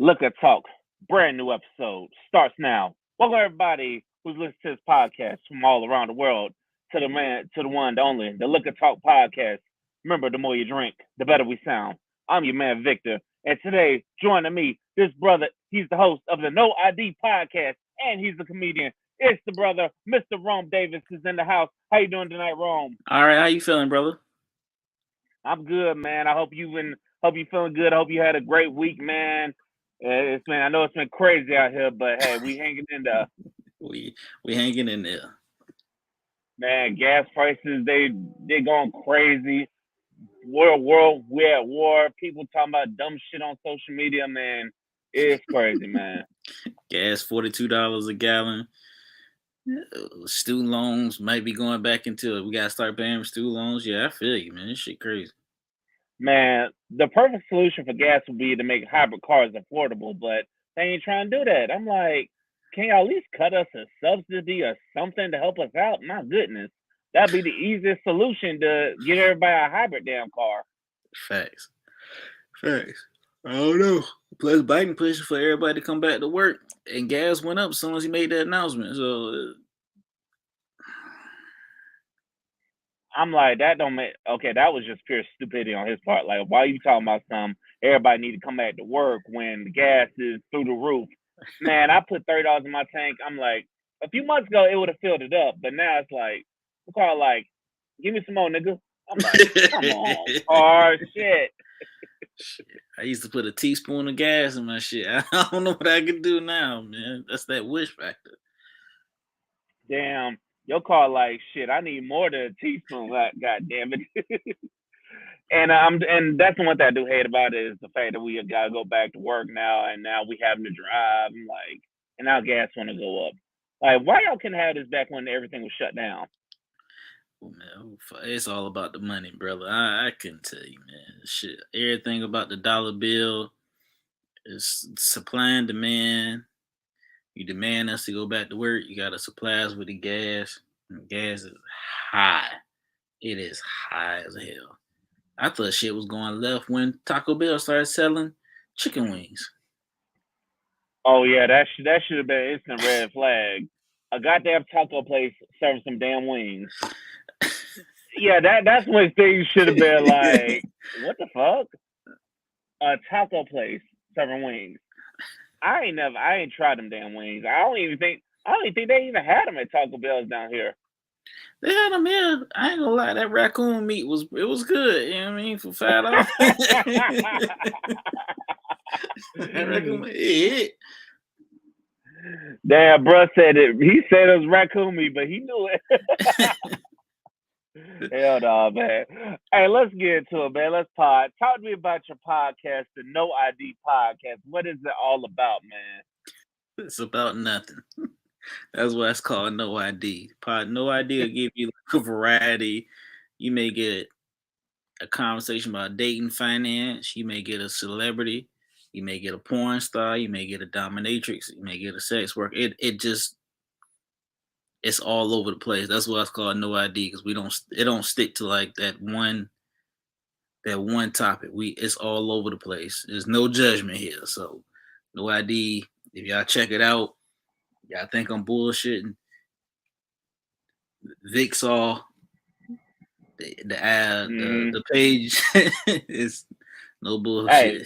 Liquor Talk, brand new episode starts now. Welcome everybody who's listening to this podcast from all around the world to the one, the only, the Liquor Talk podcast. Remember, the more you drink, the better we sound. I'm your man Victor, and today joining me, this brother, he's the host of the No ID podcast, and he's a comedian. It's the brother, Mr. Rome Davis, is in the house. How you doing tonight, Rome? All right, how you feeling, brother? I'm good, man. I hope you feeling good. I hope you had a great week, man. I know it's been crazy out here, but hey, we hanging in there. we hanging in there. Man, gas prices they going crazy. We're at war. People talking about dumb shit on social media, man. It's crazy, man. Gas $42 a gallon. Student loans might be going back into it. We gotta start paying for student loans. Yeah, I feel you, man. This shit crazy. Man, the perfect solution for gas would be to make hybrid cars affordable, but they ain't trying to do that. I'm like, can y'all at least cut us a subsidy or something to help us out? My goodness. That'd be the easiest solution to get everybody a hybrid damn car. Facts. I don't know. Plus, Biden pushing for everybody to come back to work, and gas went up as soon as he made that announcement. So, I'm like, that don't make okay. That was just pure stupidity on his part. Like, why are you talking about everybody need to come back to work when the gas is through the roof? Man, I put $30 in my tank. I'm like, a few months ago it would have filled it up, but now it's like, give me some more, nigga. I'm like, come on, car shit. I used to put a teaspoon of gas in my shit. I don't know what I can do now, man. That's that wish factor. Damn, your car like shit. I need more than a teaspoon. God damn it. And that's the one thing I do hate about it is the fact that we gotta go back to work now, and now we having to drive. I'm like, and now gas want to go up. Like, why y'all couldn't have this back when everything was shut down? Oh, man, it's all about the money, brother. I couldn't tell you, man. Shit, everything about the dollar bill is supply and demand. You demand us to go back to work, you gotta supply us with the gas. And gas is high. It is high as hell. I thought shit was going left when Taco Bell started selling chicken wings. Oh yeah, that should have been an instant red flag. A goddamn taco place serving some damn wings. Yeah, that's when things should have been like, what the fuck? A taco place serving wings. I ain't tried them damn wings. I don't even think they even had them at Taco Bell's down here. They had them here. I ain't gonna lie, that raccoon meat was good. You know what I mean? For $5. That raccoon meat. Damn, bro said it. He said it was raccoon meat, but he knew it. Hell no, man. Hey, let's get into it, man. Let's pod. Talk to me about your podcast, the No ID podcast. What is it all about, man? It's about nothing. That's why it's called No ID. No ID will give you like a variety. You may get a conversation about dating, finance. You may get a celebrity. You may get a porn star. You may get a dominatrix. You may get a sex worker. It's all over the place. That's why it's called No ID, because it don't stick to like that one topic. It's all over the place. There's no judgment here. So No ID, if y'all check it out, y'all think I'm bullshitting, Vic saw the page is no bullshit. Hey,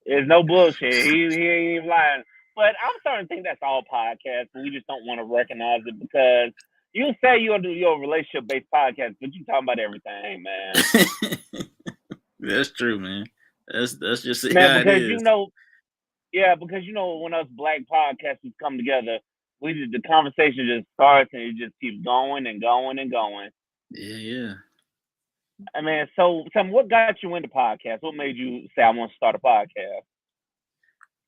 it's no bullshit. He ain't even lying. But I'm starting to think that's all podcasts, but we just don't want to recognize it because you say you're gonna do your relationship-based podcast, but you talking about everything, man. That's true, man. That's just man, because when us black podcasters come together, the conversation just starts and it just keeps going and going and going. Yeah. I mean, so what got you into podcasts? What made you say I want to start a podcast?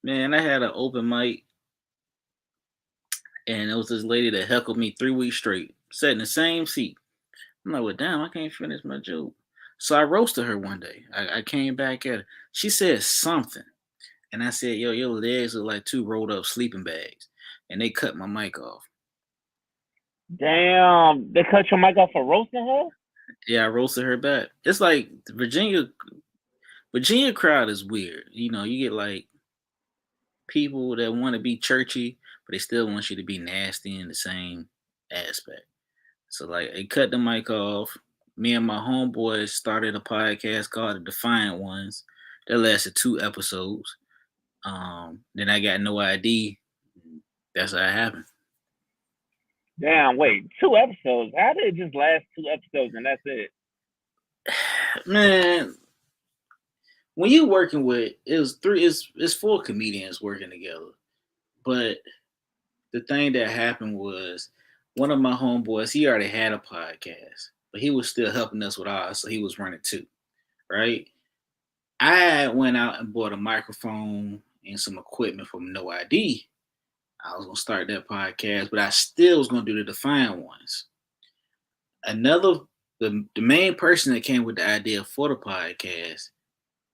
Man, I had an open mic, and it was this lady that heckled me 3 weeks straight, sat in the same seat. I'm like, well, damn, I can't finish my joke. So I roasted her one day. I came back at her. She said something, and I said, yo, your legs look like 2 rolled up sleeping bags, and they cut my mic off. Damn, they cut your mic off for roasting her? Yeah, I roasted her back. It's like the Virginia crowd is weird. You know, you get like people that want to be churchy, but they still want you to be nasty in the same aspect. So like they cut the mic off. Me and my homeboys started a podcast called The Defiant Ones. That lasted 2 episodes. Then I got no ID. That's how it happened. Damn, wait, 2 episodes? How did it just last 2 episodes and that's it? Man, when you working with it's 4 comedians working together. But the thing that happened was one of my homeboys, he already had a podcast, but he was still helping us with ours, so he was running too, right? I went out and bought a microphone and some equipment from No ID. I was gonna start that podcast, but I still was gonna do the Defiant Ones. Another the main person that came with the idea for the podcast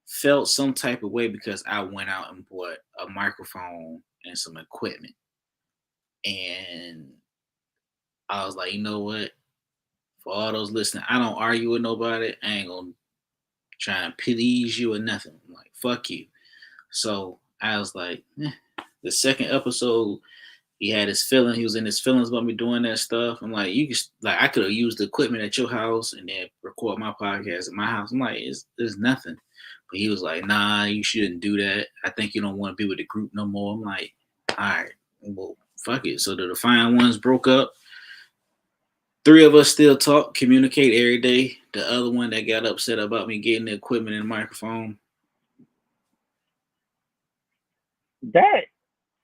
felt some type of way because I went out and bought a microphone and some equipment. And I was like, you know what? For all those listening, I don't argue with nobody. I ain't gonna try and please you or nothing. I'm like, fuck you. So I was like, the second episode, he had his feeling. He was in his feelings about me doing that stuff. I'm like, you can like, I could have used the equipment at your house and then record my podcast at my house. I'm like, it's nothing. But he was like, nah, you shouldn't do that. I think you don't want to be with the group no more. I'm like, all right, well, fuck it. So the Defiant Ones broke up. 3 of us still talk, communicate every day. The other one that got upset about me getting the equipment and the microphone. That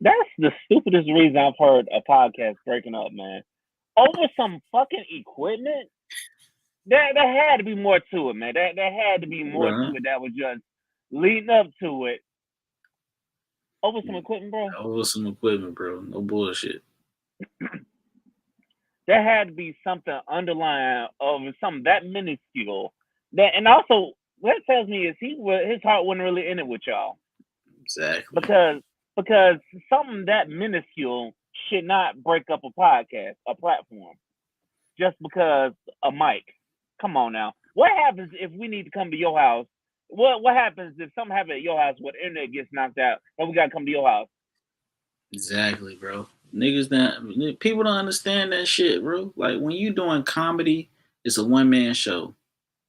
that's the stupidest reason I've heard a podcast breaking up, man. Over some fucking equipment. There had to be more to it, man. There had to be more Uh-huh. to it that was just leading up to it. Over some equipment, bro. Over some equipment, bro. No bullshit. There had to be something underlying of something that minuscule. That and also what it tells me is his heart wasn't really in it with y'all. Exactly. Because something that minuscule should not break up a podcast, a platform, just because a mic. Come on now. What happens if we need to come to your house? What happens if something happens at your house where the internet gets knocked out and we gotta come to your house? Exactly, bro. Niggas that people don't understand that shit, bro. Like when you doing comedy, it's a 1 man show.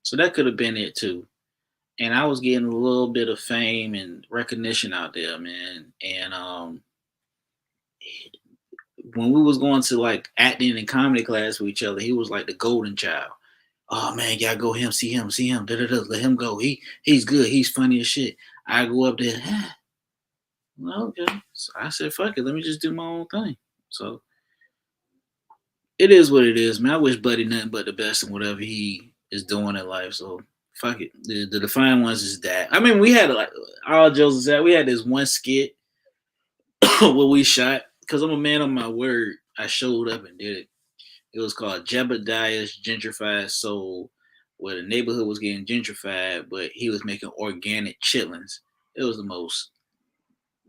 So that could have been it too. And I was getting a little bit of fame and recognition out there, man. And when we was going to like acting and comedy class with each other, he was like the golden child. Oh man, gotta go him, see him, see him. Da-da-da, let him go. He's good. He's funny as shit. I go up there. Well, okay. So I said, fuck it. Let me just do my own thing. So it is what it is, man. I wish Buddy nothing but the best in whatever he is doing in life. So fuck it. The Defiant Ones is that. I mean, we had like all jokes aside, we had this one skit where we shot because I'm a man of my word. I showed up and did it. It was called Jebediah's Gentrified Soul, where the neighborhood was getting gentrified, but he was making organic chitlins. It was the most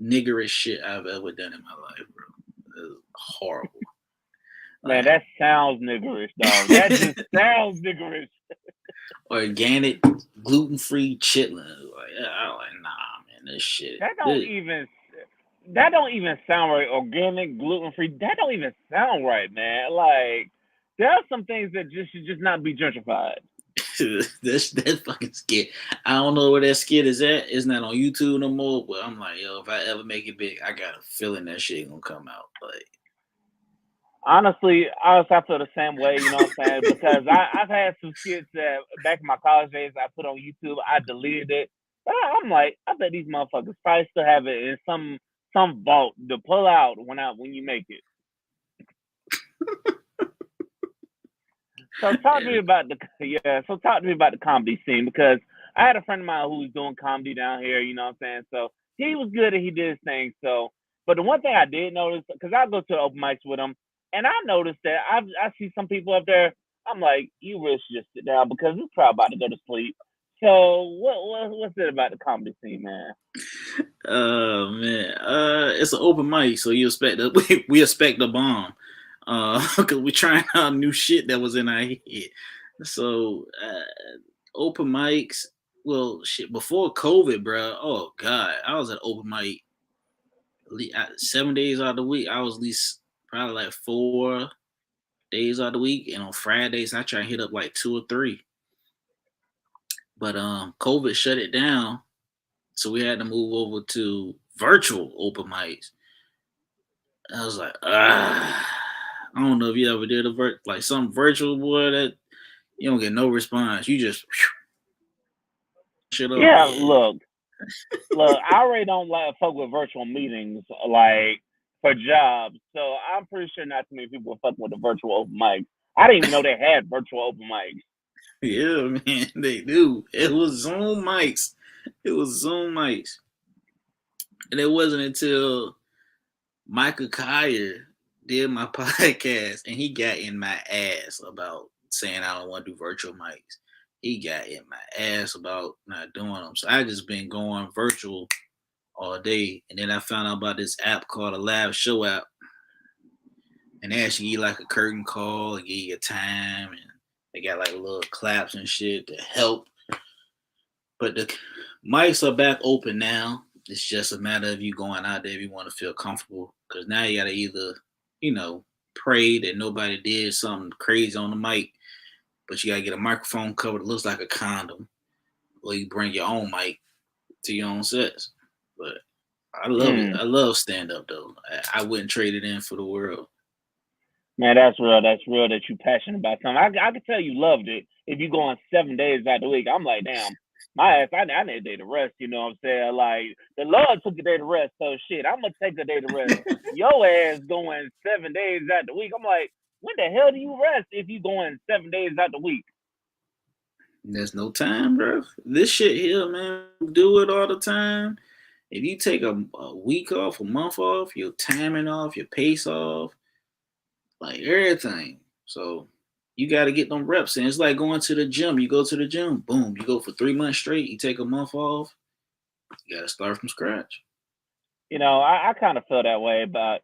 niggerish shit I've ever done in my life, bro. It was horrible. Man, Like that sounds niggerish, dog. That just sounds niggerish. organic, gluten-free chitlins. Like, I'm like, nah, man, this shit. That don't even that don't even sound right. Organic, gluten free. That don't even sound right, man. Like there are some things that just should just not be gentrified. that fucking skit. I don't know where that skit is at. It's not on YouTube no more. But I'm like, yo, if I ever make it big, I got a feeling that shit gonna come out. Like, Honestly, I feel the same way. You know what I'm saying? Because I've had some skits that back in my college days I put on YouTube. I deleted it, but I'm like, I bet these motherfuckers probably still have it in some vault to pull out when you make it. So talk to me yeah, about the yeah. So talk to me about the comedy scene because I had a friend of mine who was doing comedy down here. You know what I'm saying? So he was good and he did his thing. So, but the one thing I did notice because I go to the open mics with him, and I noticed that I see some people up there. I'm like, you really should just sit down because it's probably about to go to sleep. So what's it about the comedy scene, man? oh man, it's an open mic, so you expect we expect a bomb, because we trying out new shit that was in our head. So open mics, well, shit, before COVID, bro. Oh god, I was at open mic 7 days out of the week, I was at least probably like 4 days out of the week, and on Fridays I try to hit up like 2 or 3. But COVID shut it down, so we had to move over to virtual open mics. I was like, I don't know if you ever did like some virtual, boy, that you don't get no response. You just shit up. Yeah, Yeah. look, I already don't like fuck with virtual meetings like for jobs. So I'm pretty sure not too many people are fucking with the virtual open mics. I didn't even know they had virtual open mics. Yeah, man, they do. It was Zoom mics. It was Zoom mics. And it wasn't until Michael Kyer did my podcast and he got in my ass about saying I don't want to do virtual mics. He got in my ass about not doing them. So I just been going virtual all day. And then I found out about this app called a live show app. And they actually give you like a curtain call and give you a time. And they got like little claps and shit to help. But the mics are back open now. It's just a matter of you going out there if you want to feel comfortable. Because now you got to either, pray that nobody did something crazy on the mic, but you got to get a microphone cover that looks like a condom, or you bring your own mic to your own sets. But I love it. I love stand up though. I wouldn't trade it in for the world. Man, that's real. That's real that you passionate about something. I could tell you loved it. If you go on 7 days out the week, I'm like, damn, my ass, I need a day to rest. You know what I'm saying? Like the Lord took a day to rest, so shit, I'm gonna take a day to rest. Your ass going 7 days out the week. I'm like, when the hell do you rest if you going 7 days out the week? There's no time, bro. This shit here, man, do it all the time. If you take a week off, a month off, your timing off, your pace off, like everything. So you got to get them reps in. It's like going to the gym. You go to the gym, boom, you go for 3 months straight. You take a month off. You got to start from scratch. You know, I kind of feel that way about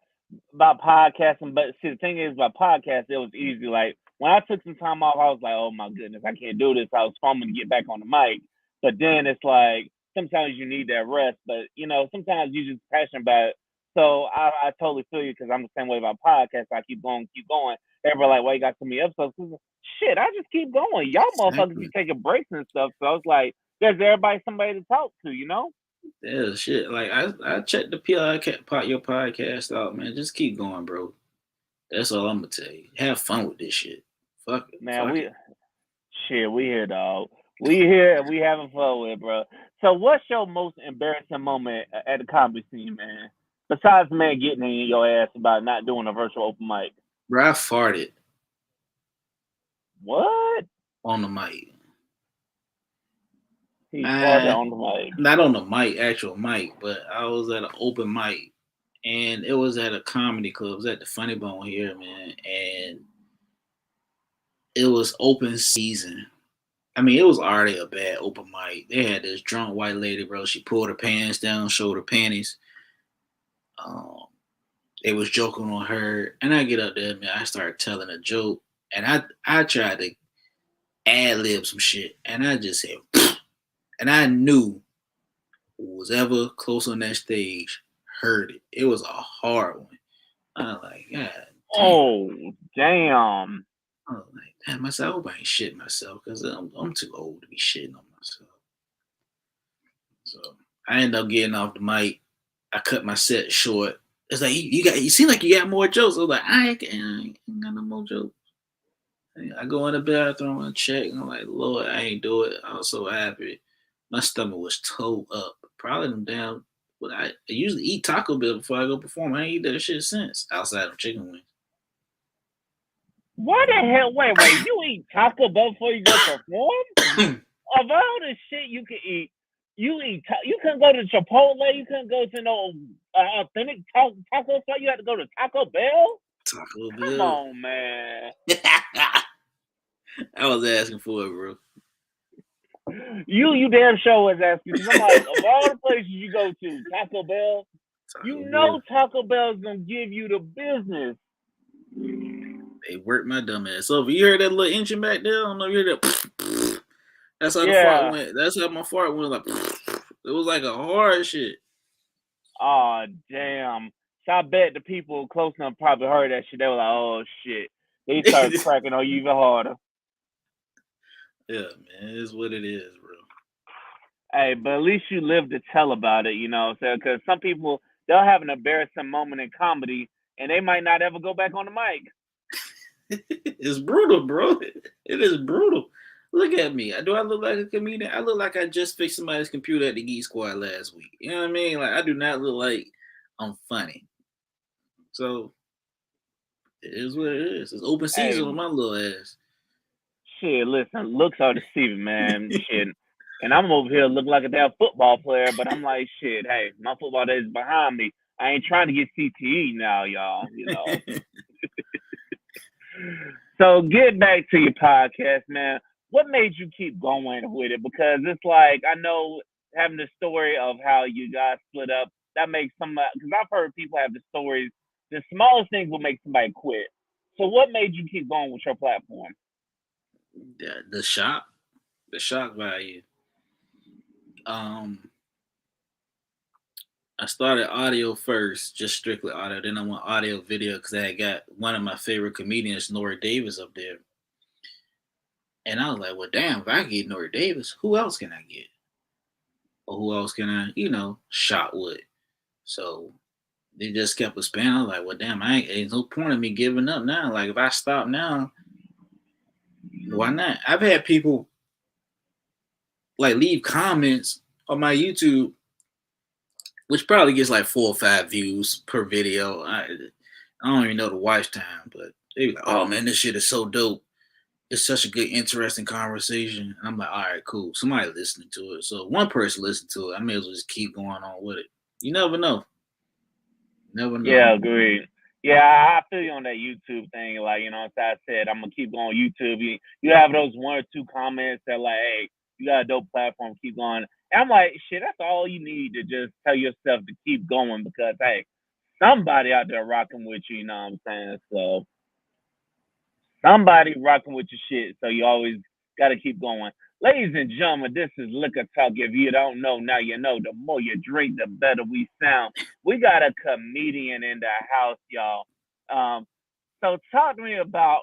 podcasting. But see, the thing is, about podcast, it was easy. Like when I took some time off, I was like, oh my goodness, I can't do this. I was foaming to get back on the mic. But then it's like sometimes you need that rest. But you know, sometimes you just passionate about it. So I totally feel you because I'm the same way about podcasts. I keep going, keep going. Everybody like, why you got so many episodes? Shit, I just keep going. Y'all motherfuckers be Exactly. taking breaks and stuff. So it's like, there's everybody somebody to talk to, you know? Yeah, shit. Like I checked the your podcast out, man. Just keep going, bro. That's all I'm gonna tell you. Have fun with this shit. Fuck it. Man, Fuck it. we here, dog. We here and we having fun with it, bro. So, what's your most embarrassing moment at the comedy scene, man? Besides, man, getting in your ass about not doing a virtual open mic. Bro, I farted What? on the mic. He farted I on the mic. Not on the mic, actual mic, but I was at an open mic, and it was at a comedy club. It was at the Funny Bone here, man, and it was open season. I mean, it was already a bad open mic. They had this drunk white lady, bro. She pulled her pants down, showed her panties. Um, they was joking on her, and I get up there, man. I started telling a joke, and I tried to ad lib some shit, and I just said, and I knew who was ever close on that stage heard it. It was a hard one. I was like, God damn. Oh, damn. I was like, damn, I hope I ain't shitting myself because I'm too old to be shitting on myself. So I ended up getting off the mic. I cut my set short. It's like you seem like you got more jokes. I was like, I ain't got no more jokes. I go in the bathroom and check, and I'm like, Lord, I ain't do it. I was so happy. My stomach was towed up. Probably them damn. But I usually eat Taco Bell before I go perform. I ain't eat that shit since outside of chicken wings. Why the hell? Wait. You eat Taco Bell before you go perform? Of all the shit you can eat, you couldn't go to Chipotle. You couldn't go to no authentic taco spot. You had to go to Taco Bell. Taco Come Bell. on, man. I was asking for it, bro. You damn sure was asking because I'm like, of all the places you go to, Taco Bell. Taco You Bell. know Taco Bell's gonna give you the business. They worked my dumb ass over. You heard that little engine back there? I don't know if you heard that. That's how the fart Yeah. went. That's how my fart went. Like it was like a hard shit. Oh damn. So I bet the people close enough probably heard that shit. They were like, oh shit. They started cracking on you even harder. Yeah, man, it's what it is, bro. Hey, but at least you live to tell about it, you know. So, because some people they'll have an embarrassing moment in comedy, and they might not ever go back on the mic. It's brutal, bro. It is brutal. Look at me. Do I look like a comedian? I look like I just fixed somebody's computer at the Geek Squad last week. You know what I mean? Like I do not look like I'm funny. So it is what it is. It's open Hey, season on my little ass. shit, listen, looks are deceiving, man. Shit. And I'm over here looking like a damn football player, but I'm like, shit, hey, my football days is behind me. I ain't trying to get CTE now, y'all, you know. So get back to your podcast, man. What made you keep going with it? Because it's like I know having the story of how you guys split up that makes somebody. Because I've heard people have the stories. The smallest things will make somebody quit. So what made you keep going with your platform? The shock value. Um, I started audio first, just strictly audio. Then I went audio video because I had got one of my favorite comedians, Nora Davis, up there. And I was like, well, damn, if I get Nora Davis, who else can I get? Or who else can I, shot with? So they just kept expanding. I was like, well, damn, ain't no point in me giving up now. Like, if I stop now, why not? I've had people like leave comments on my YouTube, which probably gets like 4 or 5 views per video. I don't even know the watch time, but they be like, oh man, this shit is so dope. It's such a good, interesting conversation. And I'm like, all right, cool. Somebody listening to it. So one person listened to it. I may as well just keep going on with it. You never know. Never know. Yeah, agreed. Yeah, I feel you on that YouTube thing. Like, you know, as I said, I'm gonna keep going YouTube. You have those one or two comments that like, hey, you got a dope platform, keep going. And I'm like, shit, that's all you need to just tell yourself to keep going because hey, somebody out there rocking with you, you know what I'm saying? So somebody rocking with your shit. So you always gotta keep going. Ladies and gentlemen, this is Liquor Talk. If you don't know, now you know. The more you drink, the better we sound. We got a comedian in the house, y'all. Um, so talk to me about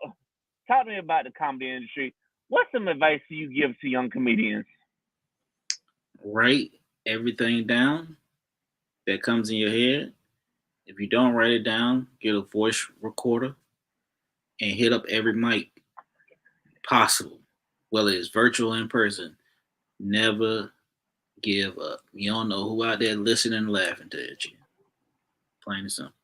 the comedy industry. What's some advice do you give to young comedians? Write everything down that comes in your head. If you don't write it down, get a voice recorder and hit up every mic possible, whether it's virtual or in person. Never give up. You don't know who out there listening and laughing at you. Plain and simple.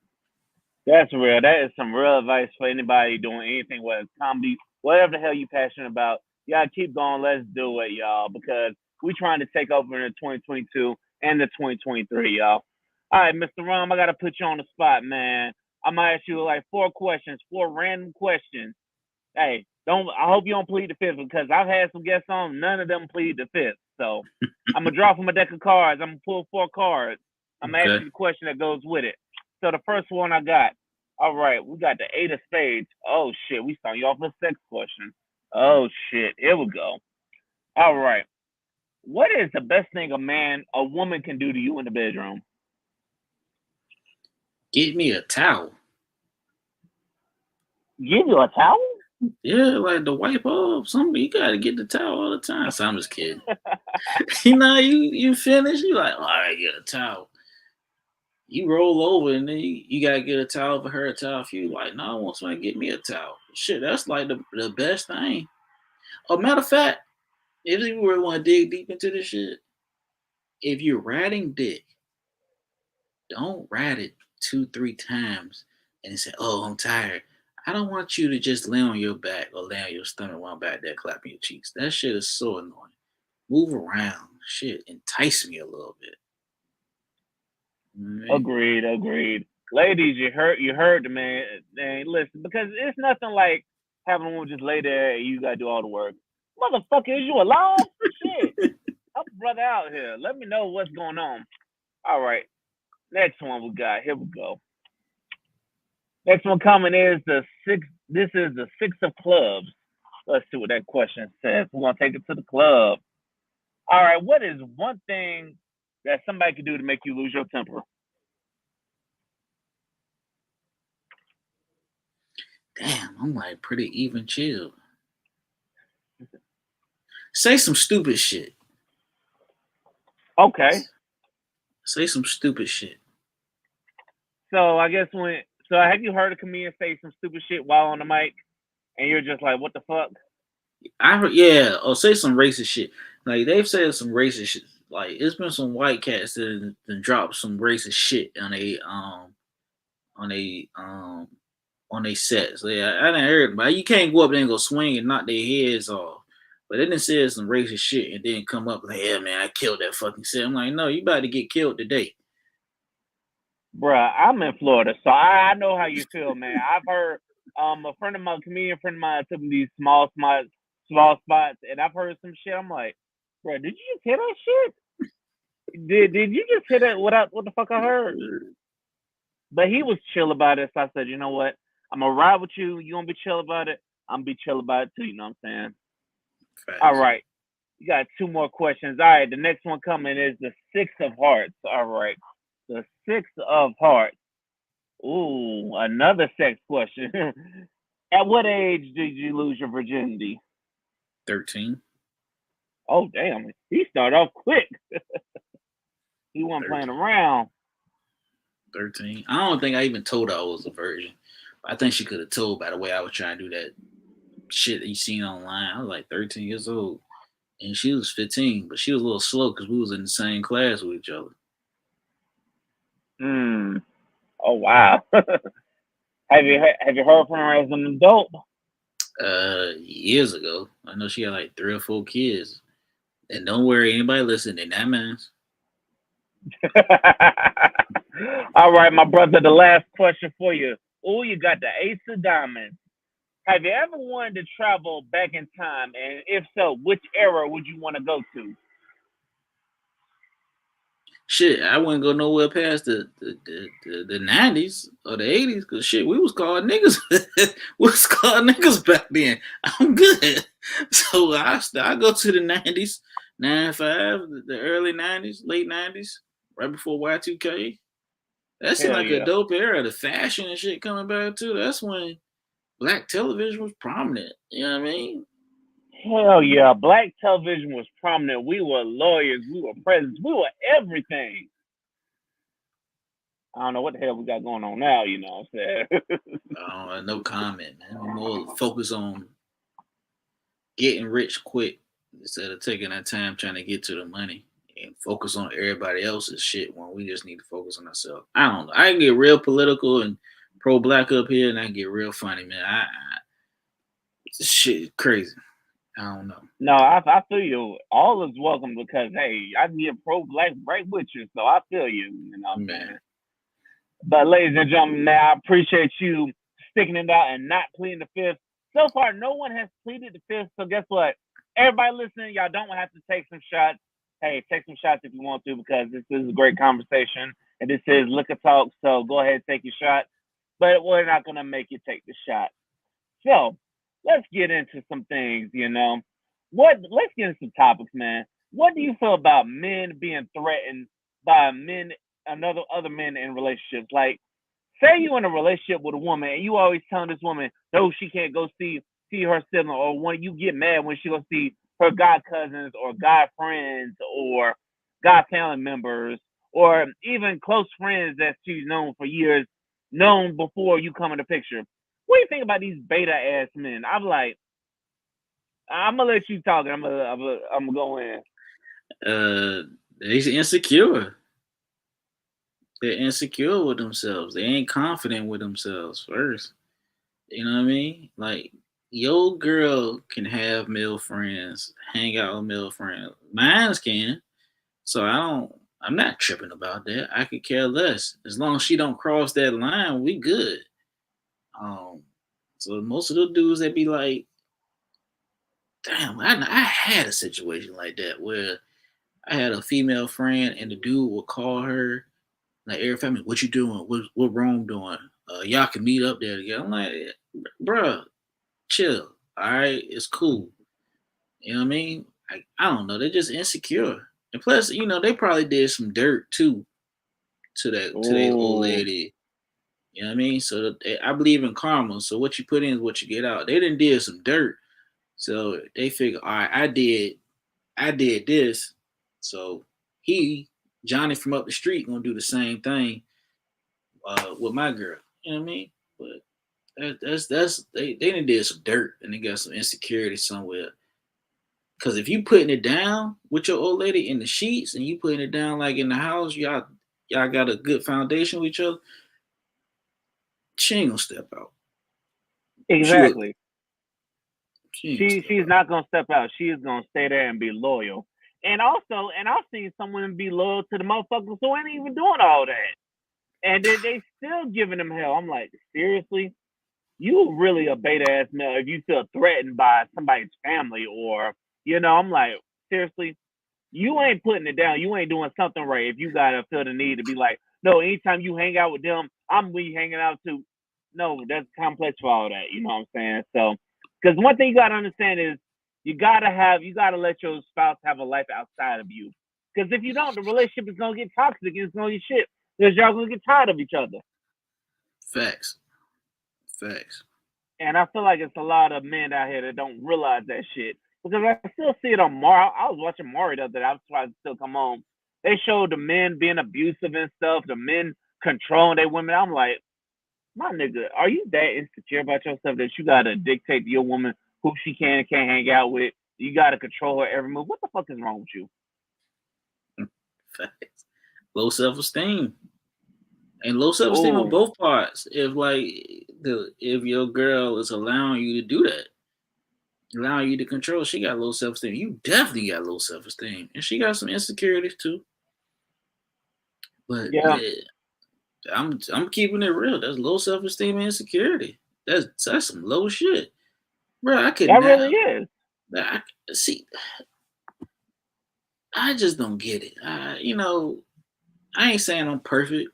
That's real. That is some real advice for anybody doing anything, whether it's comedy, whatever the hell you passionate about. You gotta keep going. Let's do it, y'all, because we trying to take over in the 2022 and the 2023, y'all. All right, Mr. Rum, I gotta put you on the spot, man. I'm gonna ask you like 4 questions, 4 random questions. Hey, don't. I hope you don't plead the fifth because I've had some guests on. None of them plead the fifth. So I'm gonna draw from a deck of cards. I'm gonna pull 4 cards. I'm gonna ask Okay. you the question that goes with it. So the first one I got. All right, we got the 8 of spades. Oh shit, we start you off with a sex question. Oh shit, here we go. All right, what is the best thing a woman can do to you in the bedroom? Get me a towel. Give you a towel? Yeah, like the wipe off. Something you gotta get the towel all the time. So I'm just kidding. You finish. You like, all right, get a towel. You roll over and then you gotta get a towel for her, a towel for you. Like, no, I want somebody to get me a towel. Shit, that's like the best thing. A matter of fact, if you really want to dig deep into this shit, if you're riding dick, don't ride it 2, 3 times and say, "Oh, I'm tired." I don't want you to just lay on your back or lay on your stomach while I'm back there clapping your cheeks. That shit is so annoying. Move around, shit, entice me a little bit. You know what I mean? Agreed, agreed. Ladies, you heard the man. Man, listen, because it's nothing like having a woman just lay there and you gotta do all the work. Motherfucker, is you alone? Shit. Help a brother out here. Let me know what's going on. All right. Next one we got. Here we go. Next one coming is the six. This is the 6 of clubs. Let's see what that question says. We're gonna take it to the club. All right. What is one thing that somebody could do to make you lose your temper? Damn, I'm like pretty even chill. Say some stupid shit. Okay. Say some stupid shit. So I guess have you heard a comedian say some stupid shit while on the mic and you're just like, what the fuck? I heard, yeah, or say some racist shit. Like they've said some racist shit. Like it's been some white cats that dropped some racist shit on a on they sets. Yeah, I didn't heard, but you can't go up there and go swing and knock their heads off. But they didn't say some racist shit and then come up like, yeah, man, I killed that fucking set. I'm like, no, you about to get killed today. Bruh, I'm in Florida, so I know how you feel, man. I've heard a friend of mine, comedian friend of mine, took me these small spots, and I've heard some shit. I'm like, bruh, did you just hear that shit? Did you just hear that? What the fuck I heard? But he was chill about it, so I said, you know what? I'm gonna ride with you. You gonna be chill about it? I'm gonna be chill about it too. You know what I'm saying? All Facts. right, you got two more questions. All right, the next one coming is the Six of Hearts. All right, the Six of Hearts. Ooh, another sex question. At what age did you lose your virginity? 13. Oh, damn. He started off quick. He wasn't playing 13. around. 13. I don't think I even told her I was a virgin. I think she could have told by the way I was trying to do that shit that you seen online. I was like 13 years old. And she was 15, but she was a little slow because we was in the same class with each other. Hmm. Oh, wow. Have you heard from her as an adult? Years ago. I know she had like 3 or 4 kids. And don't worry, anybody listening, that man's. All right, my brother, the last question for you. Oh, you got the Ace of Diamonds. Have you ever wanted to travel back in time? And if so, which era would you want to go to? Shit, I wouldn't go nowhere past the 90s or the 80s because shit, we was called niggas. We was called niggas back then. I'm good. So I go to the 90s, 95, the early 90s, late 90s, right before Y2K. That seemed Hell like a yeah. dope era. The fashion and shit coming back too. That's when black television was prominent. You know what I mean? Hell yeah. Black television was prominent. We were lawyers. We were presidents. We were everything. I don't know what the hell we got going on now, you know what I'm saying? No comment, man. We more focus on getting rich quick instead of taking that time trying to get to the money and focus on everybody else's shit when we just need to focus on ourselves. I don't know. I can get real political and pro black up here, and I can get real funny, man. This shit is crazy. I don't know, No, I feel you. All is welcome because, hey, I can get pro black right with you. So I feel you know what I'm man. saying? But ladies and gentlemen, man, I appreciate you sticking it out and not pleading the fifth. So far, no one has pleaded the fifth. So guess what? Everybody listening, y'all don't have to take some shots. Hey, take some shots if you want to because this is a great conversation and this is Liquor Talk. So go ahead and take your shot. But we're not gonna make you take the shot. So let's get into some things. Let's get into some topics, man. What do you feel about men being threatened by other men in relationships? Like, say you in a relationship with a woman and you always telling this woman, no, she can't go see her sibling, or when you get mad when she go see her god cousins or god friends or god family members or even close friends that she's known for years, known before you come in the picture. What do you think about these beta ass men? I'm gonna let you talk. I'm gonna go in. They're insecure. They're insecure with themselves. They ain't confident with themselves first. You know what I mean? Like your girl can have male friends, hang out with male friends. Mine's can. So I'm not tripping about that. I could care less. As long as she don't cross that line, we good. Um so most of the dudes that be like, damn, I had a situation like that where I had a female friend and the dude would call her like every family, what you doing? What Rome doing? Y'all can meet up there together. I'm like, bruh, chill. All right, it's cool. You know what I mean? I don't know. They're just insecure. And plus, they probably did some dirt too to that old Oh, lady. You know what I mean? So I believe in karma. So what you put in is what you get out. They done did some dirt. So they figure, all right, I did this. So he, Johnny from up the street, gonna do the same thing with my girl. You know what I mean? But that's they done did some dirt and they got some insecurity somewhere. Cause if you putting it down with your old lady in the sheets and you putting it down like in the house, y'all got a good foundation with each other, she ain't gonna step out. She look Exactly. she ain't gonna step She's out. not gonna step out. She is gonna stay there and be loyal. And also, and I've seen someone be loyal to the motherfuckers who ain't even doing all that, and they still giving them hell. I'm like, seriously, you really a beta ass male if you feel threatened by somebody's family or I'm like, seriously, you ain't putting it down. You ain't doing something right if you gotta feel the need to be like, no, anytime you hang out with them, I'm we hanging out too. No, that's complex for all that. You know what I'm saying? So, because one thing you gotta understand is you gotta let your spouse have a life outside of you. Because if you don't, the relationship is gonna get toxic and it's gonna get shit. Because y'all gonna get tired of each other. Facts. Facts. And I feel like it's a lot of men out here that don't realize that shit. Because I still see it on Mario. I was watching Mario the other day. I was trying to still come on. They showed the men being abusive and stuff, the men controlling their women. I'm like, my nigga, are you that insecure about yourself that you gotta dictate to your woman who she can and can't hang out with? You gotta control her every move. What the fuck is wrong with you? Facts. Low self esteem. And low self esteem on Oh, both parts. If your girl is allowing you to do that, allowing you to control, she got low self esteem. You definitely got low self esteem, and she got some insecurities too. But yeah, yeah, I'm keeping it real. That's low self esteem and insecurity. That's some low shit, bro. I could that not. really is. I, see, I just don't get it. I ain't saying I'm perfect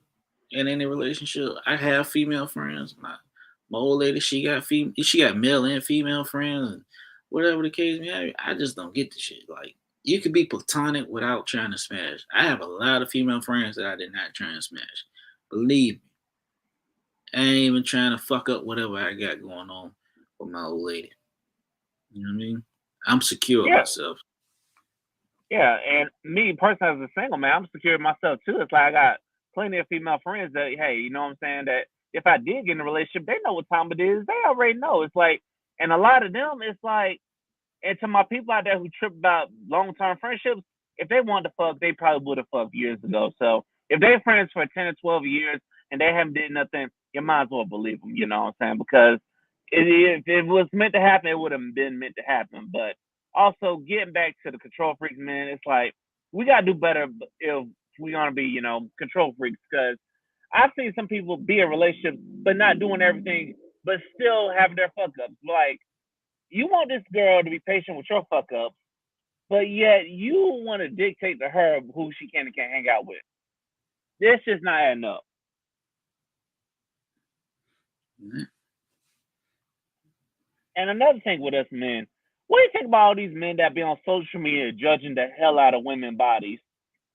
in any relationship. I have female friends. My old lady, she got male and female friends, and whatever the case may be. I just don't get the shit. Like you could be platonic without trying to smash. I have a lot of female friends that I did not try and smash. Believe me, I ain't even trying to fuck up whatever I got going on with my old lady. You know what I mean? I'm secure in Yeah, myself. yeah, and me personally as a single man, I'm secure in myself too. It's like I got plenty of female friends that, hey, you know what I'm saying, that if I did get in a relationship, they know what time it is. They already know. It's like, and a lot of them, it's like, and to my people out there who trip about long term friendships, if they wanted to fuck, they probably would have fucked years ago. So if they're friends for 10 or 12 years and they haven't did nothing, you might as well believe them. You know what I'm saying? Because if it was meant to happen, it would have been meant to happen. But also getting back to the control freaks, man, it's like we gotta do better if we gonna be, control freaks. Because I've seen some people be in relationships but not doing everything, but still having their fuck ups. Like you want this girl to be patient with your fuck ups, but yet you want to dictate to her who she can and can't hang out with. This just not adding up. And another thing with us men, what do you think about all these men that be on social media judging the hell out of women bodies?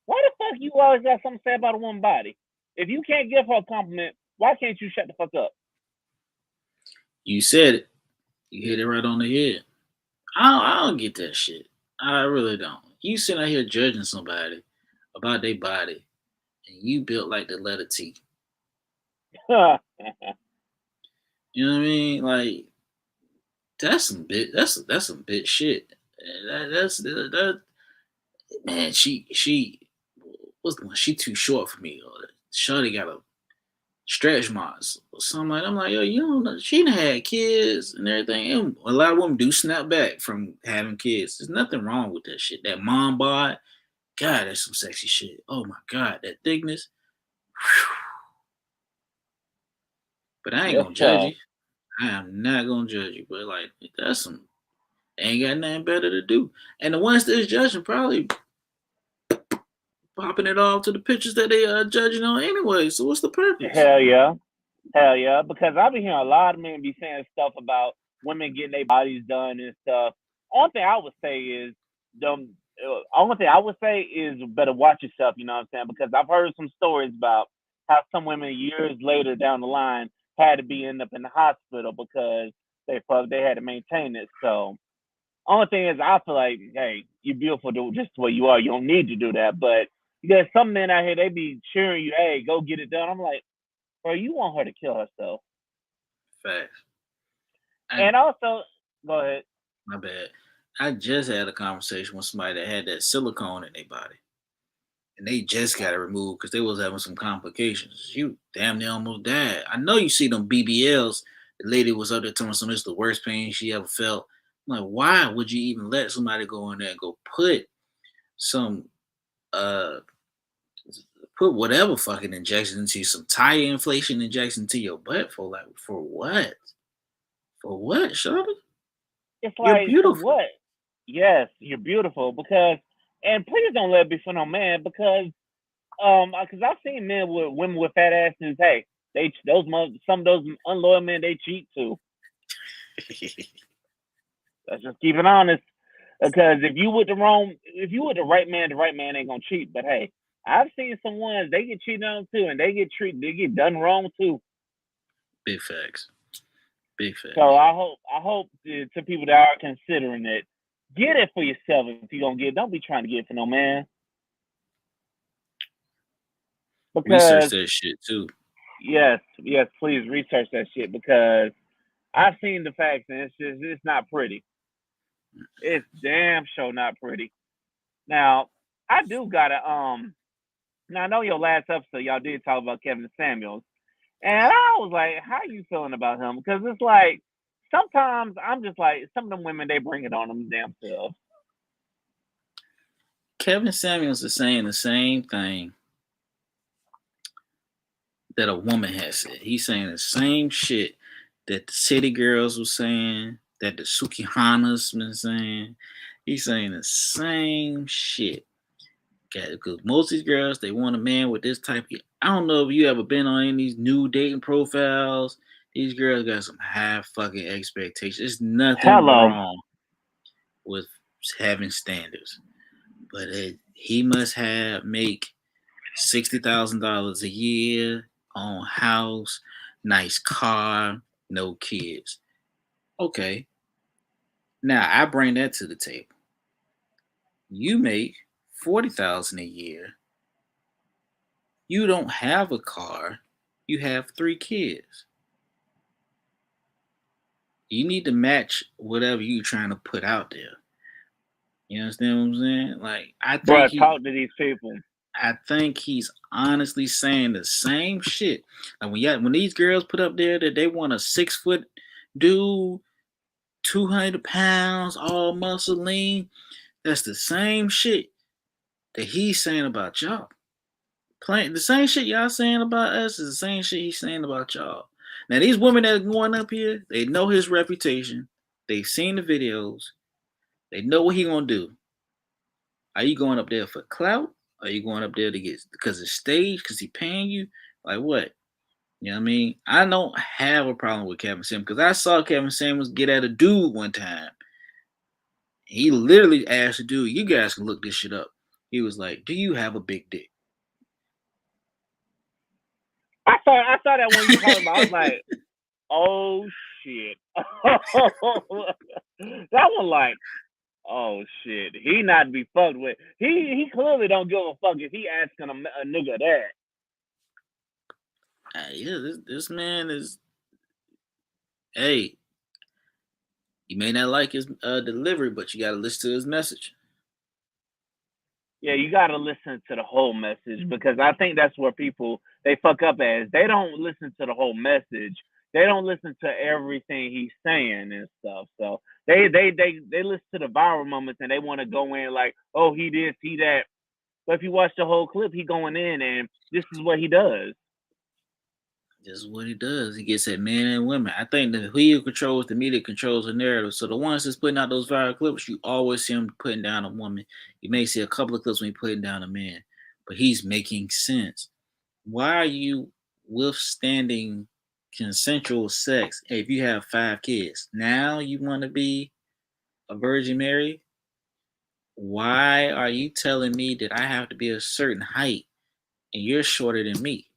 Why the fuck you always got something to say about a woman body? If you can't give her a compliment, why can't you shut the fuck up? You said it. You hit it right on the head. I don't get that shit. I really don't. You sitting out here judging somebody about their body, and you built like the letter T. You know what I mean? Like that's some bit. That's some bit shit. That man. She what's the one? She too short for me. Or Shorty got a stretch marks or something like that. I'm like, yo, you don't know. She done had kids and everything. And a lot of women do snap back from having kids. There's nothing wrong with that shit. That mom bod, God, that's some sexy shit. Oh my God, that thickness. Whew. But I ain't Yes, gonna judge sir. you. I am not gonna judge you. But like, that's some ain't got nothing better to do. And the ones that's judging probably popping it off to the pictures that they are judging on anyway. So what's the purpose? Hell yeah. Hell yeah. Because I've been hearing a lot of men be saying stuff about women getting their bodies done and stuff. Only thing I would say is the only thing I would say is better watch yourself, you know what I'm saying? Because I've heard some stories about how some women years later down the line had to be end up in the hospital because they had to maintain it. So only thing is, I feel like, hey, you're beautiful just the way you are. You don't need to do that. But there's some men out here, they be cheering you, hey, go get it done. I'm like, bro, you want her to kill herself. Facts. I, And also, go ahead. my bad. I just had a conversation with somebody that had that silicone in their body, and they just got it removed because they was having some complications. You damn near almost died. I know you see them BBLs. The lady was up there telling us it's the worst pain she ever felt. I'm like, why would you even let somebody go in there and go some uh put whatever fucking injection into you, some tire inflation injection to your butt for what? For what, Shorty? It's You're like, for beautiful. what? Yes, you're beautiful because, and please don't let it be for no man because I've seen men with women with fat asses. Hey, some of those unloyal men they cheat too. Let's just keep it honest. Because if you with the right man ain't gonna cheat. But hey, I've seen some ones they get cheated on too, and they get done wrong too. Big facts. Big So facts. I hope to people that are considering it, get it for yourself if you're gonna get it. Don't be trying to get it for no man. Research Because that shit too. yes, please research that shit because I've seen the facts and it's not pretty. It's damn sure not pretty. Now I do gotta now I know your last episode y'all did talk about Kevin Samuels. And I was like, how you feeling about him? Because it's like sometimes I'm just like some of them women they bring it on them damn selves. Kevin Samuels is saying the same thing that a woman has said. He's saying the same shit that the city girls were saying, that the Sukihanas been saying. He's saying the same shit. Okay, because most of these girls, they want a man with this type of. I don't know if you ever been on any of these new dating profiles. These girls got some high fucking expectations. There's nothing Hello. wrong with having standards, but he must have make $60,000 a year, own house, nice car, no kids. Okay, now I bring that to the table. You make 40,000 a year. You don't have a car. You have 3 kids. You need to match whatever you're trying to put out there. You understand what I'm saying? Like Bro, talk to these people. I think he's honestly saying the same shit. Like when these girls put up there that they want a 6 foot dude, 200 pounds, all muscle lean, that's the same shit that he's saying about y'all. Playing the same shit y'all saying about us is the same shit he's saying about y'all. Now these women that are going up here, they know his reputation. They've seen the videos. They know what he gonna do. Are you going up there for clout? Are you going up there to get because it's stage? Because he paying you? Like what? You know what I mean? I don't have a problem with Kevin Samuels because I saw Kevin Samuels get at a dude one time. He literally asked the dude, "You guys can look this shit up." He was like, "Do you have a big dick?" I saw that when you talking about. I was like, oh shit. That one like, oh shit. He not to be fucked with. He clearly don't give a fuck if he asking a nigga that. Yeah, this man is. Hey, you may not like his delivery, but you got to listen to his message. Yeah, you gotta listen to the whole message because I think that's where people they fuck up as. They don't listen to the whole message. They don't listen to everything he's saying and stuff. So they listen to the viral moments and they want to go in like, oh, he this, he that. But if you watch the whole clip, he going in and this is what he does. This is what he does. He gets at men and women. I think that who he controls the media controls the narrative. So the ones that's putting out those viral clips, you always see him putting down a woman. You may see a couple of clips when he's putting down a man, but he's making sense. Why are you withstanding consensual sex if you have 5 kids? Now you want to be a Virgin Mary? Why are you telling me that I have to be a certain height and you're shorter than me?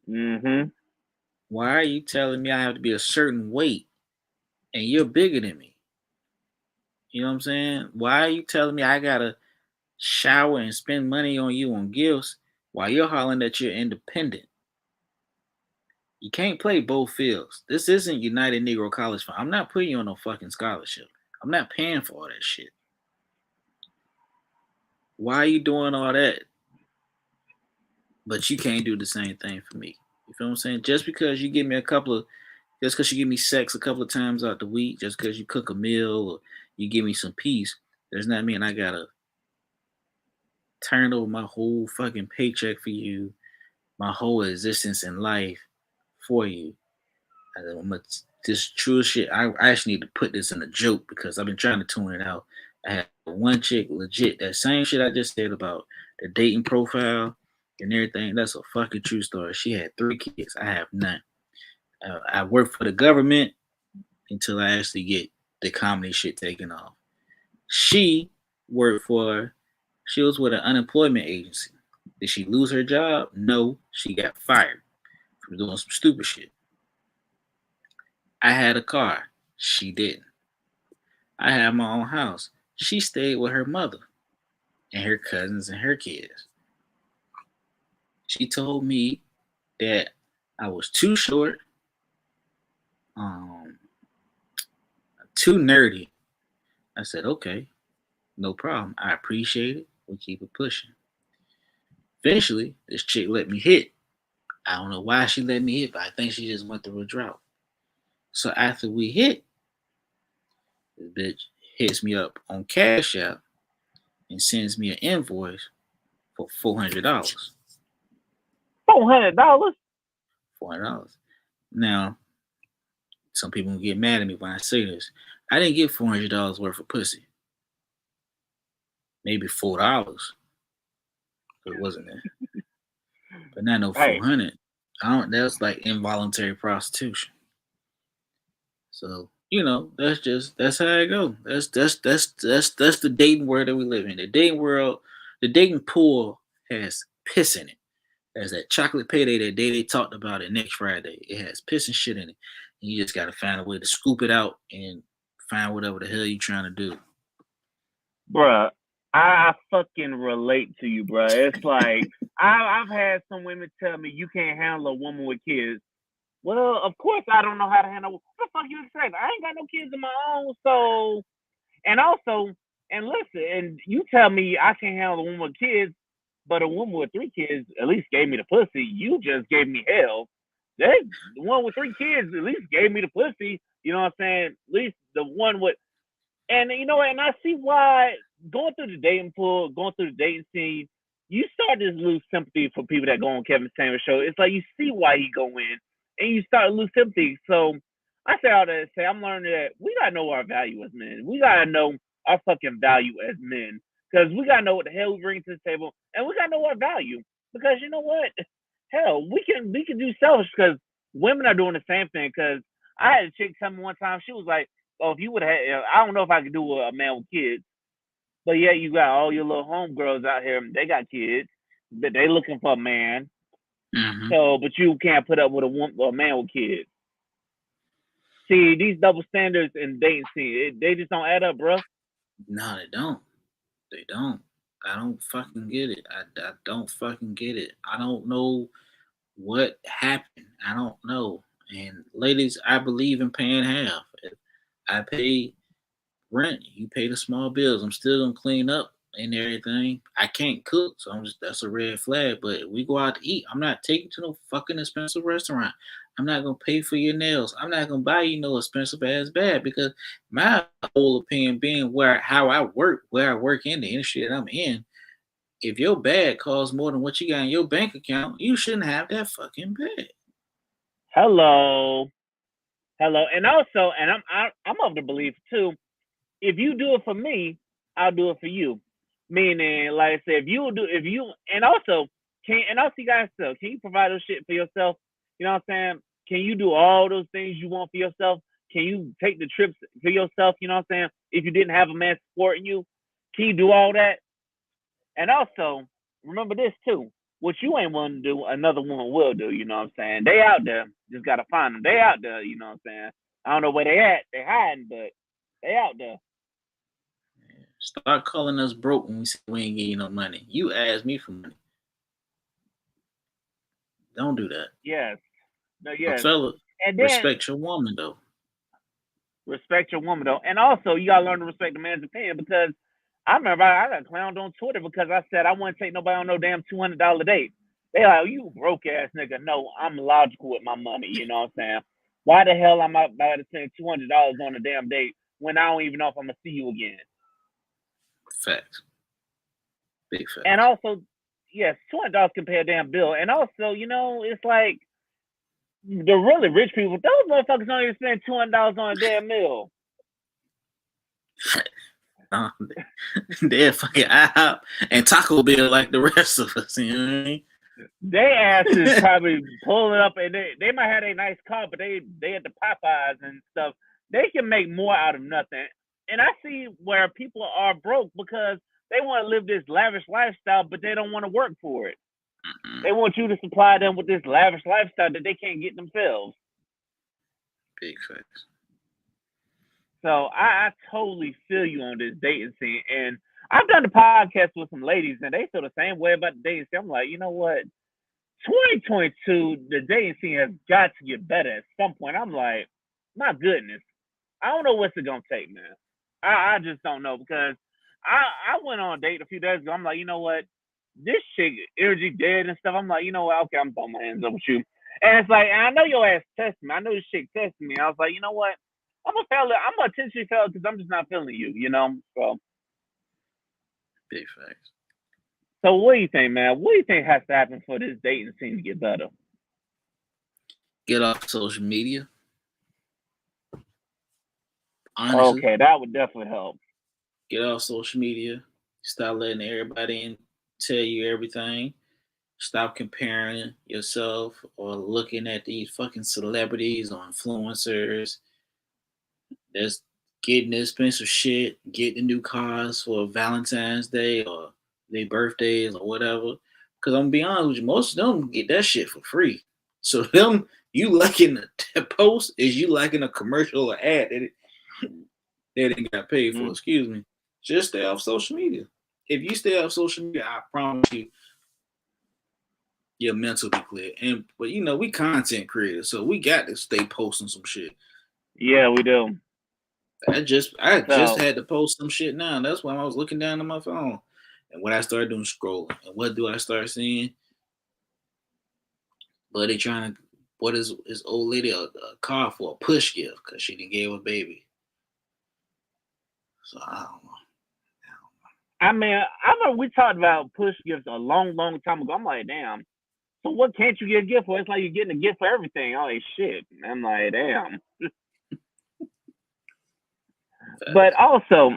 Mm-hmm. Why are you telling me I have to be a certain weight and you're bigger than me? You know what I'm saying? Why are you telling me I gotta shower and spend money on you on gifts while you're hollering that you're independent? You can't play both fields. This isn't United Negro College Fund. I'm not putting you on no fucking scholarship. I'm not paying for all that shit. Why are you doing all that? But you can't do the same thing for me. You feel what I'm saying? Just because you give me sex a couple of times out the week, just because you cook a meal or you give me some peace, does not mean I gotta turn over my whole fucking paycheck for you, my whole existence in life for you. This true shit. I actually need to put this in a joke because I've been trying to tune it out. I had one chick legit that same shit I just said about the dating profile and everything. That's a fucking true story. She had 3 kids. I have none. I work for the government until I actually get the comedy shit taken off. She worked for. She was with an unemployment agency. Did she lose her job? No, she got fired for doing some stupid shit. I had a car. She didn't. I had my own house. She stayed with her mother and her cousins and her kids. She told me that I was too short, um, too nerdy. I said, okay, no problem. I appreciate it. We'll keep it pushing. Eventually, this chick let me hit. I don't know why she let me hit, but I think she just went through a drought. So after we hit, this bitch hits me up on Cash App and sends me an invoice for $400. $400. $400. Now, some people get mad at me when I say this. I didn't get $400 worth of pussy. Maybe $4. It wasn't it, but not no Hey, 400. I don't. That's like involuntary prostitution. So that's how it go. That's the dating world that we live in. The dating world, the dating pool has piss in it. There's that chocolate payday that day they talked about it next Friday. It has piss and shit in it. And you just gotta find a way to scoop it out and find whatever the hell you trying to do. bruh, I fucking relate to you, bruh. It's like I've had some women tell me you can't handle a woman with kids. Well, of course I don't know how to handle. What the fuck you expect? I ain't got no kids of my own, so and also and listen, and you tell me I can't handle a woman with kids, but a woman with 3 kids at least gave me the pussy. You just gave me hell. They the one with 3 kids at least gave me the pussy. You know what I'm saying? At least the one with and you know, and I see why going through the dating pool, going through the dating scene, you start to lose sympathy for people that go on Kevin Samuels show. It's like you see why he go in, and you start to lose sympathy. So I say all that to say I'm learning that we gotta know our value as men. We gotta know our fucking value as men because we gotta know what the hell we bring to the table, and we gotta know our value because you know what? Hell, we can do selfish because women are doing the same thing. Because I had a chick tell me one time she was like, "Oh, if you would have, I don't know if I could do a man with kids, but yeah, you got all your little homegirls out here. They got kids, but they looking for a man. Mm-hmm. So, but you can't put up with a man with kids. See, these double standards in dating scene, they just don't add up, bro. No, they don't. They don't. I don't fucking get it. I don't fucking get it. I don't know what happened. I don't know. And ladies, I believe in paying half. If I pay rent, you pay the small bills. I'm still gonna clean up and everything. I can't cook, so that's a red flag. But if we go out to eat, I'm not taking to no fucking expensive restaurant. I'm not gonna pay for your nails. I'm not gonna buy you no expensive ass bag because my whole opinion being where I work in the industry that I'm in, if your bag costs more than what you got in your bank account, you shouldn't have that fucking bag. Hello, hello, and also, and I'm of the belief too. If you do it for me, I'll do it for you. Meaning, like I said, if you, and also, and also, you guys still, can you provide those shit for yourself? You know what I'm saying? Can you do all those things you want for yourself? Can you take the trips for yourself? You know what I'm saying? If you didn't have a man supporting you, can you do all that? And also, remember this too. what you ain't willing to do, another woman will do. You know what I'm saying? They out there, just gotta find them. They out there. You know what I'm saying? I don't know where they at. They hiding, but they out there. Start calling us broke when we say we ain't getting you no money. You ask me for money. Don't do that. Yes, no, A yes, fella, and then respect your woman though. respect your woman though, and also you gotta learn to respect the man's opinion because I remember I got clowned on Twitter because I said I wouldn't take nobody on no damn $200 date. They like, oh, you broke ass nigga. No, I'm logical with my money. You know what I'm saying? Why the hell am I about to spend $200 on a damn date when I don't even know if I'm gonna see you again? Facts. Big And facts. also, yes, $200 can pay a damn bill. And also, you know, it's like the really rich people, those motherfuckers don't even spend $200 on a damn meal. They're fucking IHOP and Taco Bell like the rest of us. You know what I mean? They asses probably pulling up and they might have a nice car, but they at the Popeyes and stuff. They can make more out of nothing. And I see where people are broke because they want to live this lavish lifestyle, but they don't want to work for it. They want you to supply them with this lavish lifestyle that they can't get themselves. Big facts. So I totally feel you on this dating scene. And I've done the podcast with some ladies and they feel the same way about the dating scene. I'm like, you know what? 2022, the dating scene has got to get better at some point. I'm like, my goodness. I don't know what's it gonna take, man. I just don't know because I went on a date a few days ago. I'm like, you know what? This chick energy dead and stuff. I'm like, you know what? Okay, I'm throwing my hands up with you. And it's like, and I know your ass tested me. I know this chick tested me. I was like, you know what? I'm gonna intentionally fail because I'm just not feeling you, you know? So Big facts. so what do you think, man? What do you think has to happen for this dating scene to get better? Get off social media. Honestly, Okay, that would definitely help. get off social media. Stop letting everybody in tell you everything. Stop comparing yourself or looking at these fucking celebrities or influencers that's getting expensive shit, getting new cars for Valentine's Day or their birthdays or whatever. Because I'm gonna be honest with you, most of them get that shit for free. So them you liking the post is you liking a commercial or ad that they got paid for. Mm-hmm. Excuse me. Just stay off social media. If you stay off social media, I promise you your mental be clear. And but you know, we content creators, so we got to stay posting some shit. Yeah, we do. I just So had to post some shit now. That's why I was looking down at my phone. And what I started doing scrolling. And what do I start seeing? But they trying to what is his old lady a car for a push gift because she didn't give a baby. So I don't know. I mean, I remember we talked about push gifts a long, long time ago. I'm like, damn. So what can't you get a gift for? It's like you're getting a gift for everything. I'm like, shit. I'm like, damn. But also,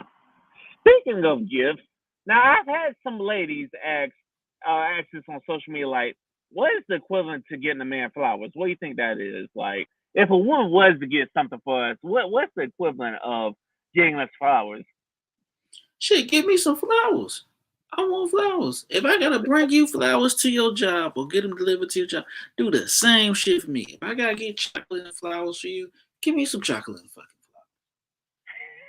speaking of gifts, now I've had some ladies ask this on social media, like, what is the equivalent to getting a man flowers? What do you think that is? Like, if a woman was to get something for us, what's the equivalent of getting us flowers? Shit, give me some flowers. I want flowers. If I gotta bring you flowers to your job or get them delivered to your job, do the same shit for me. If I gotta get chocolate and flowers for you, give me some chocolate and fucking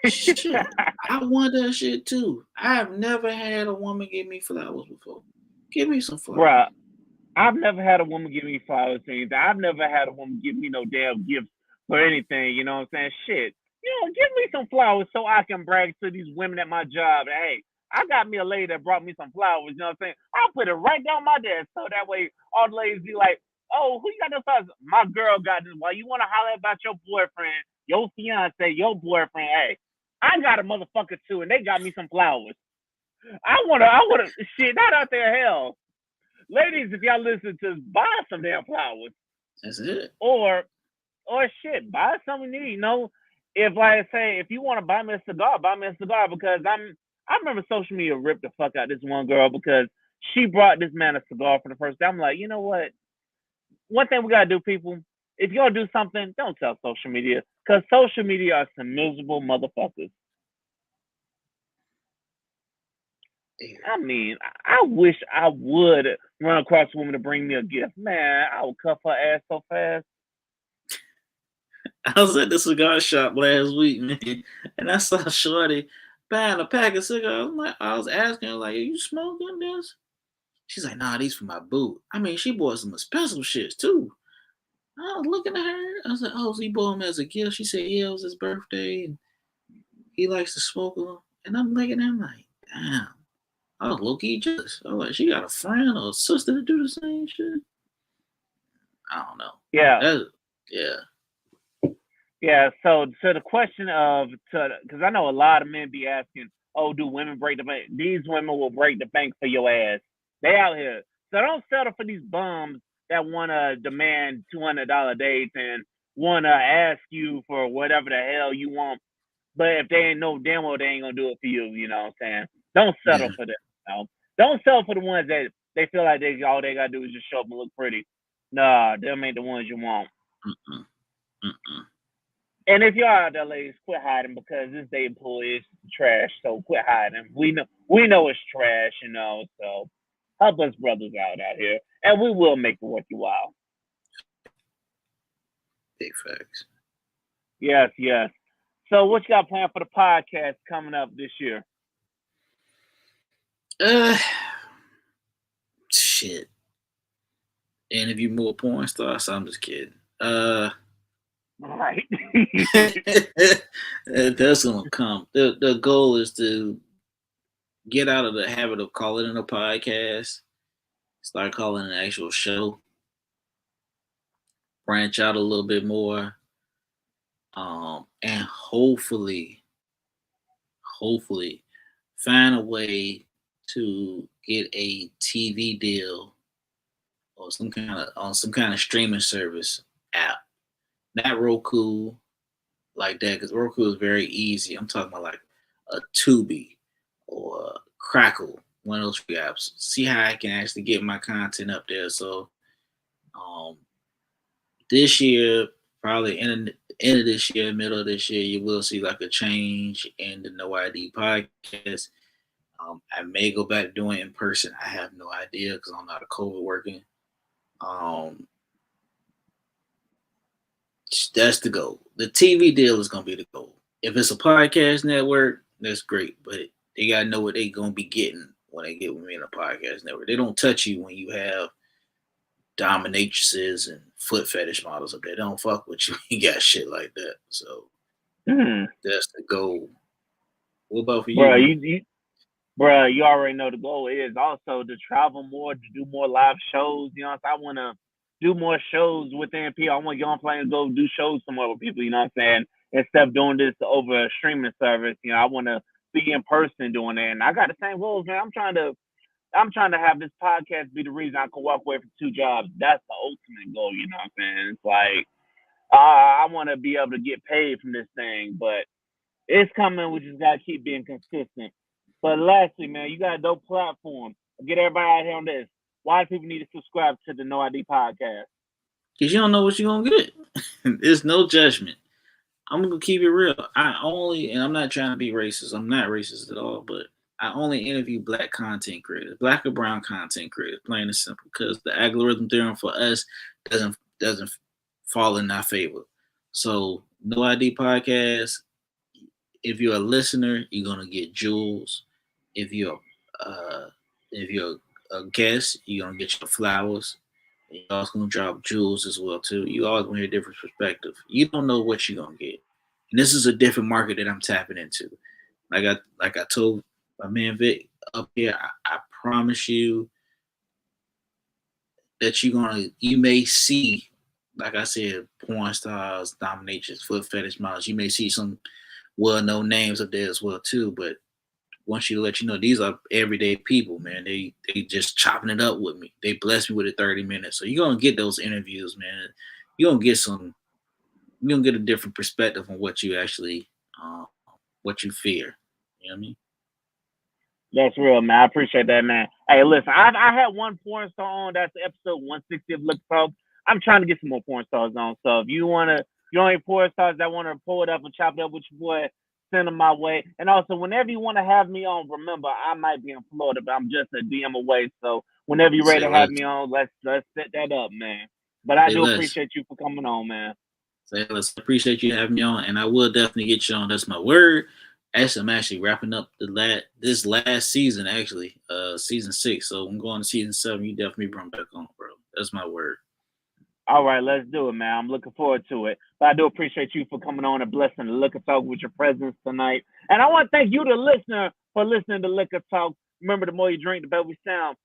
flowers. Shit, I want that shit too. I've never had a woman give me flowers before. Give me some flowers. Bruh, I've never had a woman give me flowers or anything. I've never had a woman give me no damn gifts for anything. You know what I'm saying? Shit. You know, give me some flowers so I can brag to these women at my job. Hey, I got me a lady that brought me some flowers. You know what I'm saying? I'll put it right down my desk so that way all the ladies be like, oh, who you got those flowers? My girl got this. Well, you want to holler about your boyfriend, your fiance, your boyfriend. Hey, I got a motherfucker too, and they got me some flowers. I wanna, shit, not out there, hell. Ladies, if y'all listen to us, buy some damn flowers. That's it. Or shit, buy something new. You know, if like I say, if you want to buy me a cigar because I remember social media ripped the fuck out this one girl because she brought this man a cigar for the first time. I'm like, you know what? One thing we gotta do, people, if you're gonna do something, don't tell social media. Cause social media are some miserable motherfuckers. Yeah. I mean, I wish I would run across a woman to bring me a gift. Man, I would cuff her ass so fast. I was at the cigar shop last week, man, and I saw Shorty buying a pack of cigars. I was asking her, like, "Are you smoking this?" She's like, "Nah, these for my boo." I mean, she bought some expensive shits too. I was looking at her. I was like, "Oh, so he bought them as a gift?" She said, "Yeah, it was his birthday, and he likes to smoke them." And I'm looking at him like, "Damn." I was low key jealous. I was like, "She got a friend or a sister to do the same shit." I don't know. Yeah, That, yeah, yeah. So the question of, because I know a lot of men be asking, "Oh, do women break the bank?" These women will break the bank for your ass. They out here, so don't settle for these bums that wanna demand $200 dates and wanna ask you for whatever the hell you want. But if they ain't know damn well they ain't gonna do it for you, you know what I'm saying? Don't settle yeah. for them. You know? Don't settle for the ones that they feel like all they gotta do is just show up and look pretty. Nah, them ain't the ones you want. Mm-mm, mm-mm. And if y'all out there, ladies, quit hiding because this dating pool is trash. So quit hiding. We know it's trash, you know. So help us brothers out here, and we will make it worth your while. Big facts. Yes, yes. So what you got planned for the podcast coming up this year? Uh, shit. Interview more porn stars. I'm just kidding. Right. That's gonna come. The goal is to get out of the habit of calling it a podcast, start calling it an actual show, branch out a little bit more, and hopefully, find a way to get a TV deal or some kind of streaming service app. Not Roku like that, because Roku is very easy. I'm talking about like a Tubi or a Crackle, one of those free apps. See how I can actually get my content up there. So um, this year, probably end of this year, middle of this year, you will see like a change in the No ID podcast. I may go back to doing it in person. I have no idea because I'm not a COVID working. Um, that's the goal. The TV deal is gonna be the goal. If it's a podcast network, that's great, but they gotta know what they gonna be getting when they get with me in a podcast network. They don't touch you when you have dominatrices and foot fetish models up there. They don't fuck with you. You got shit like that. So Hmm. that's the goal. What about for you, Bro, man? bruh, you already know the goal is also to travel more, to do more live shows. You know, I want to do more shows within people. I want to get on plane and go do shows somewhere with people. You know what I'm saying? Instead of doing this over a streaming service, you know, I want to be in person doing that. And I got the same goals, man. I'm trying to have this podcast be the reason I can walk away from two jobs. That's the ultimate goal. You know what I'm saying? It's like I want to be able to get paid from this thing, but it's coming. We just gotta keep being consistent. But lastly, man, you got a dope platform. Get everybody out here on this. Why do people need to subscribe to the No ID podcast? Because you don't know what you're gonna get. There's no judgment. I'm gonna keep it real. And I'm not trying to be racist. I'm not racist at all, but I only interview black content creators, black or brown content creators, plain and simple, because the algorithm theorem for us doesn't fall in our favor. So no ID podcast. If you're a listener, you're gonna get jewels. If you're uh, if you're a guest, you're gonna get your flowers. You're also gonna drop jewels as well too. You always gonna hear a different perspective. You don't know what you're gonna get, and this is a different market that I'm tapping into. Like I told my man Vic up here, I promise you that you may see, like I said, porn stars, dominatrix, foot fetish models. You may see some well-known names up there as well too, but want you to let you know these are everyday people, man. They just chopping it up with me. They bless me with a 30 minutes. So you're gonna get those interviews, man. You're gonna get some you're gonna get a different perspective on what you actually what you fear. You know what I mean? That's real, man. I appreciate that, man. Hey, listen, I had one porn star on. That's episode 160 of Look Talk. I'm trying to get some more porn stars on. So if you want any porn stars that want to pull it up and chop it up with your boy, send them my way. And also, whenever you want to have me on, remember I might be in Florida, but I'm just a DM away. So whenever you're ready Say to have less. me on, let's set that up, man. But I Say do less. appreciate you for coming on, man. Say less. I appreciate you having me on, and I will definitely get you on. That's my word. Actually, I'm actually wrapping up this last season, actually, season 6. So I'm going to season 7. You definitely bring back on, bro. That's my word. All right, let's do it, man. I'm looking forward to it. But I do appreciate you for coming on and blessing the Liquor Talk with your presence tonight. And I want to thank you, the listener, for listening to Liquor Talk. Remember, the more you drink, the better we sound.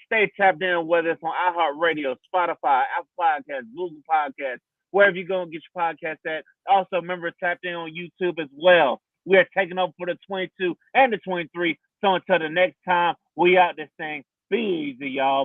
Stay tapped in, whether it's on iHeartRadio, Spotify, Apple Podcasts, Google Podcasts, wherever you go and get your podcast at. Also, remember, tapped in on YouTube as well. We are taking over for the 22 and the 23. So until the next time, we out this thing. Be easy, y'all.